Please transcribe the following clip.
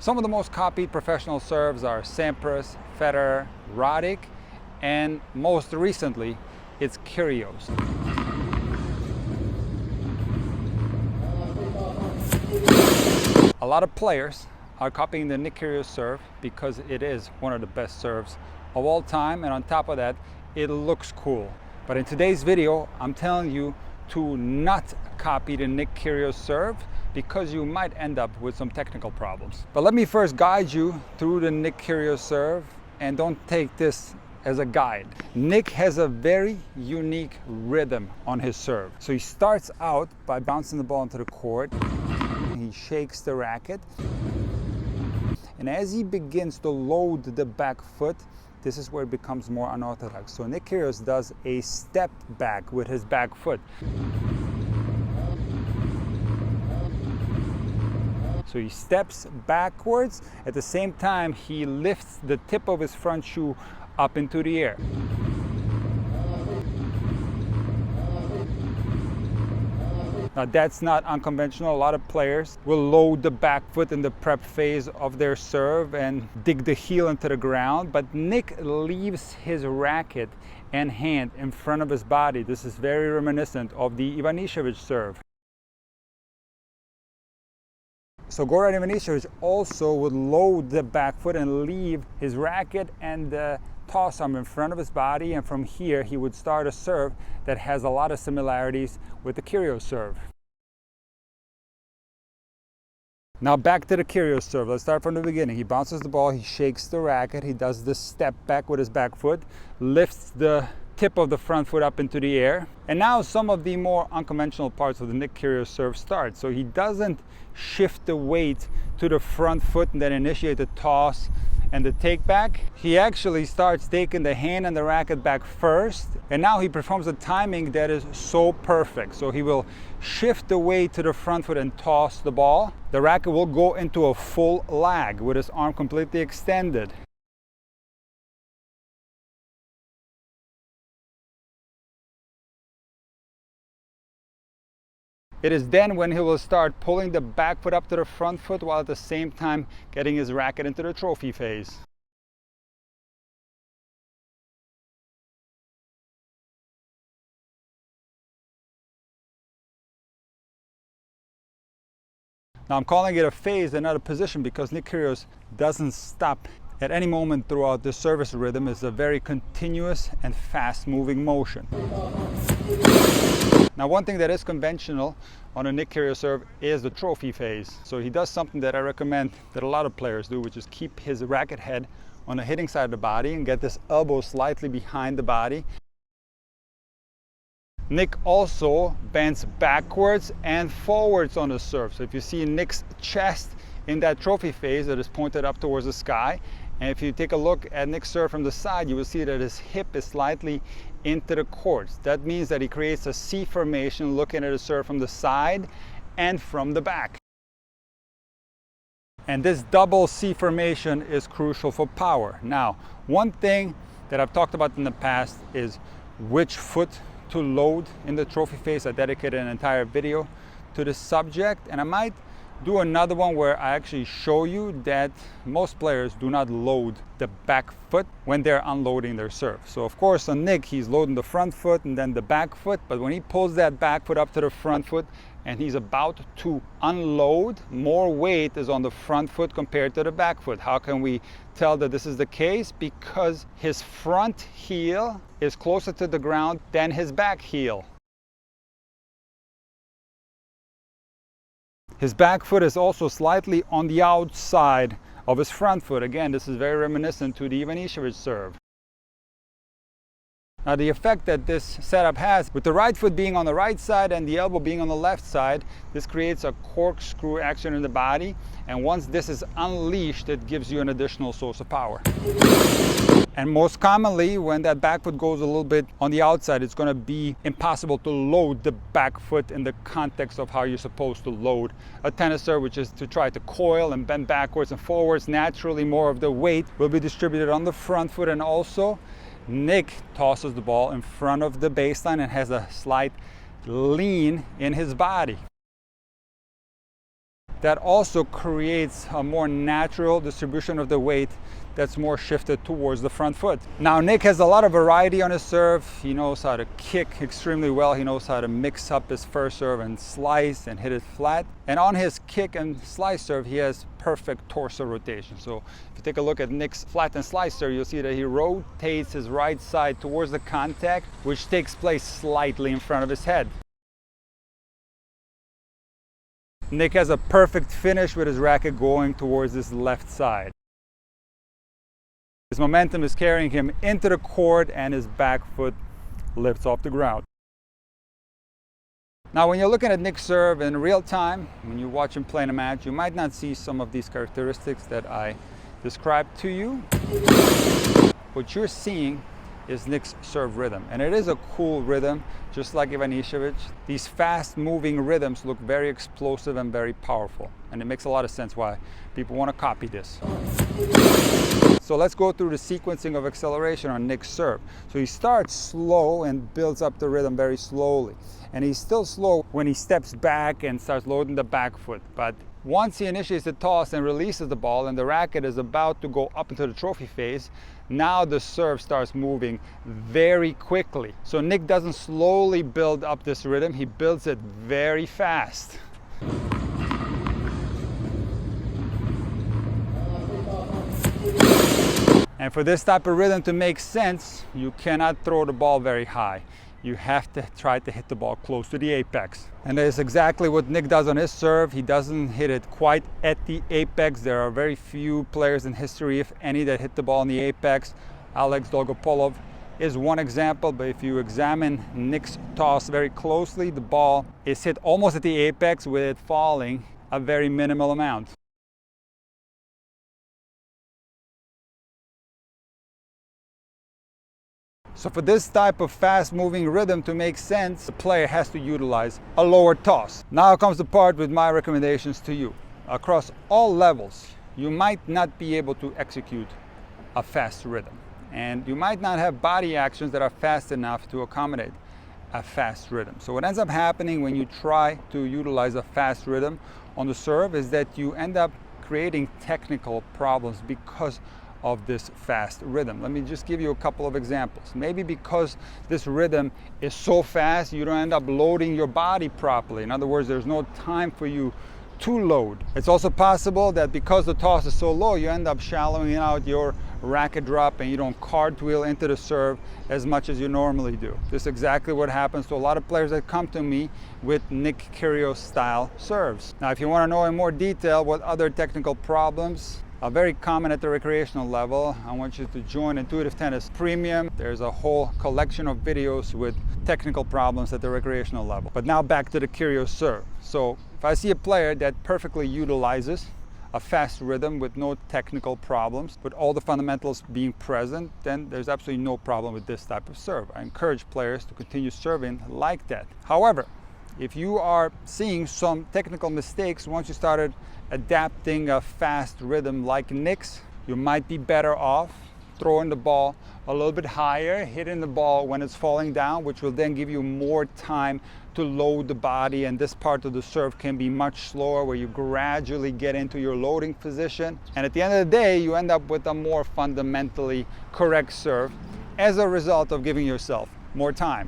Some of the most copied professional serves are Sampras, Federer, Roddick, and most recently, it's Kyrgios. A lot of players are copying the Nick Kyrgios serve because it is one of the best serves of all time, and on top of that, it looks cool. But in today's video, I'm telling you to not copy the Nick Kyrgios serve because you might end up with some technical problems. But let me first guide you through the Nick Kyrgios serve, and don't take this as a guide. Nick has a very unique rhythm on his serve. So he starts out by bouncing the ball into the court. He shakes the racket. And as he begins to load the back foot, this is where it becomes more unorthodox. So Nick Kyrgios does a step back with his back foot. So he steps backwards. At the same time, he lifts the tip of his front shoe up into the air. Now that's not unconventional. A lot of players will load the back foot in the prep phase of their serve and dig the heel into the ground, but Nick leaves his racket and hand in front of his body. This is very reminiscent of the Ivanišević serve. So Goran Ivanišević also would load the back foot and leave his racket and the toss arm in front of his body, and from here he would start a serve that has a lot of similarities with the Kyrgios serve. Now back to the Kyrgios serve. Let's start from the beginning. He bounces the ball, he shakes the racket, he does this step back with his back foot, lifts the tip of the front foot up into the air. And now some of the more unconventional parts of the Nick Kyrgios serve start. So he doesn't shift the weight to the front foot and then initiate the toss and the take back. He actually starts taking the hand and the racket back first, and now he performs a timing that is so perfect. So he will shift the weight to the front foot and toss the ball. The racket will go into a full lag with his arm completely extended. It is then when he will start pulling the back foot up to the front foot while at the same time getting his racket into the trophy phase. Now I'm calling it a phase and not a position because Nick Kyrgios doesn't stop at any moment throughout the service rhythm. It's a very continuous and fast moving motion. Now one thing that is conventional on a Nick Kyrgios serve is the trophy phase. So he does something that I recommend that a lot of players do, which is keep his racket head on the hitting side of the body and get this elbow slightly behind the body. Nick also bends backwards and forwards on the serve. So if you see Nick's chest in that trophy phase that is pointed up towards the sky, and if you take a look at Nick's serve from the side, you will see that his hip is slightly into the courts. That means that he creates a C formation looking at his serve from the side and from the back. And this double C formation is crucial for power. Now, one thing that I've talked about in the past is which foot to load in the trophy phase. I dedicated an entire video to this subject, and I might do another one where I actually show you that most players do not load the back foot when they're unloading their serve. So of course on Nick, he's loading the front foot and then the back foot, but when he pulls that back foot up to the front foot and he's about to unload, more weight is on the front foot compared to the back foot. How can we tell that this is the case? Because his front heel is closer to the ground than his back heel. His back foot is also slightly on the outside of his front foot. Again, this is very reminiscent to the Ivanišević serve. Now the effect that this setup has, with the right foot being on the right side and the elbow being on the left side, this creates a corkscrew action in the body, and once this is unleashed, it gives you an additional source of power. And most commonly, when that back foot goes a little bit on the outside, it's going to be impossible to load the back foot in the context of how you're supposed to load a tennis serve, which is to try to coil and bend backwards and forwards. Naturally, more of the weight will be distributed on the front foot, and also Nick tosses the ball in front of the baseline and has a slight lean in his body. that also creates a more natural distribution of the weight that's more shifted towards the front foot. Now Nick has a lot of variety on his serve. He knows how to kick extremely well. He knows how to mix up his first serve and slice and hit it flat. And on his kick and slice serve, he has perfect torso rotation. So if you take a look at Nick's flat and slice serve, you'll see that he rotates his right side towards the contact, which takes place slightly in front of his head. Nick has a perfect finish with his racket going towards his left side. His momentum is carrying him into the court and his back foot lifts off the ground. Now when you're looking at Nick's serve in real time, when you watch him play in a match, you might not see some of these characteristics that I described to you. What you're seeing is Nick's serve rhythm, and it is a cool rhythm, just like Ivanišević. These fast moving rhythms look very explosive and very powerful, and it makes a lot of sense why people want to copy this. So let's go through the sequencing of acceleration on Nick's serve. So he starts slow and builds up the rhythm very slowly, and he's still slow when he steps back and starts loading the back foot. But once he initiates the toss and releases the ball and the racket is about to go up into the trophy phase, now the serve starts moving very quickly. So Nick doesn't slowly build up this rhythm, he builds it very fast. And for this type of rhythm to make sense, you cannot throw the ball very high. You have to try to hit the ball close to the apex. And that is exactly what Nick does on his serve. He doesn't hit it quite at the apex. There are very few players in history, if any, that hit the ball in the apex. Alex Dolgopolov is one example, but if you examine Nick's toss very closely, the ball is hit almost at the apex with it falling a very minimal amount. So for this type of fast moving rhythm to make sense, the player has to utilize a lower toss. Now comes the part with my recommendations to you. Across all levels, you might not be able to execute a fast rhythm. And you might not have body actions that are fast enough to accommodate a fast rhythm. So what ends up happening when you try to utilize a fast rhythm on the serve is that you end up creating technical problems because of this fast rhythm. Let me just give you a couple of examples. Maybe because this rhythm is so fast, you don't end up loading your body properly. In other words, there's no time for you to load. It's also possible that because the toss is so low, you end up shallowing out your racket drop and you don't cartwheel into the serve as much as you normally do. This is exactly what happens to a lot of players that come to me with Nick Kyrgios style serves. Now, if you want to know in more detail what other technical problems are very common at the recreational level, I want you to join Intuitive Tennis Premium. There's a whole collection of videos with technical problems at the recreational level. But now back to the Kyrgios serve. So if I see a player that perfectly utilizes a fast rhythm with no technical problems, with all the fundamentals being present, then there's absolutely no problem with this type of serve. I encourage players to continue serving like that. However, if you are seeing some technical mistakes once you started adapting a fast rhythm like Nick's, you might be better off throwing the ball a little bit higher, hitting the ball when it's falling down, which will then give you more time to load the body, and this part of the serve can be much slower where you gradually get into your loading position, and at the end of the day you end up with a more fundamentally correct serve as a result of giving yourself more time.